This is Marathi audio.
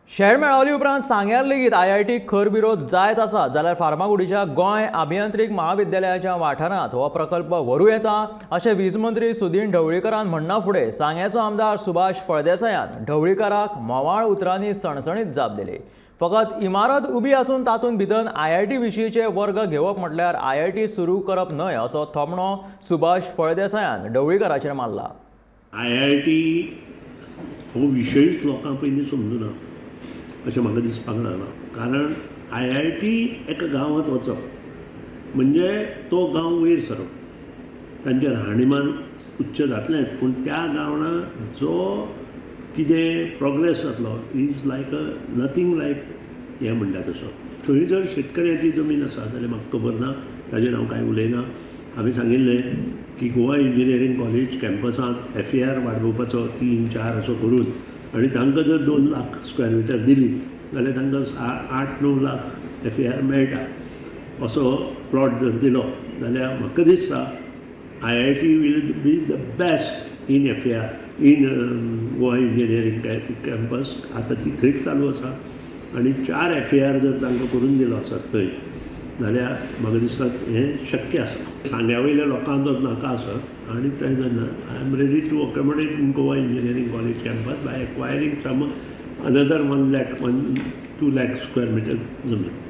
शहर मेळावली उपरांत सांग्यार लेगीत IIT खर विरोध जायत आसा जाल्यार फार्मागुडीच्या गोंय अभियांत्रीक महाविद्यालयाच्या वाठारांत हो प्रकल्प व्हरू येता अशें वीज मंत्री सुदीन ढवळीकरान म्हणना फुडें सांग्याचो आमदार सुभाष फळदेसायान ढवळीकराक मोवाळ उतरांनी सणसणीत जाप दिली. फकत इमारत उबी आसून तातूंत भितर IIT विशींचे वर्ग घेवप म्हटल्यार IIT सुरू करप न्हय असो थोमणो सुभाष फळदेसायान ढवळीकराचेर मारला. IIT हो विशयच लोकांक पयलीं समजुना अशें म्हाका दिसपाक लागला. कारण IIT एका गांवांत वचप म्हणजे तो गांव वयर सरप, तांचें राहणीमान उच्च जातलेंच, पूण त्या गांवांत जो कितें प्रोग्रेस जातलो इज लायक नथींग लायक हें म्हणटा तसो. थंय जर शेतकऱ्याची जमीन आसा जाल्यार म्हाका खबर ना, ताजेर हांव कांय उलयना. हांवें सांगिल्लें की गोवा इंजिनियरींग कॉलेज कॅम्पसांत FAR वाडोवपाचो 3-4 असो करून आनी तांकां जर 2 लाख स्क्वेअर मिटर दिली जाल्यार तांकां 8-9 लाख FAR मेळटा. असो प्लॉट जर दिलो जाल्यार म्हाका दिसता IIT will be the best in FAR in Goa engineering campus. आतां ती थंयच चालू आसा आनी 4 FAR जर तांकां करून दिलो आसत थंय जाल्यार म्हाका दिसता हें शक्य आसा. सांग्या वयल्या लोकांक जर नाका आसत आनी थंय जर I am ready to accommodate in Goa engineering college campus by acquiring some another 1 lakh 2 lakh square metre जमीन.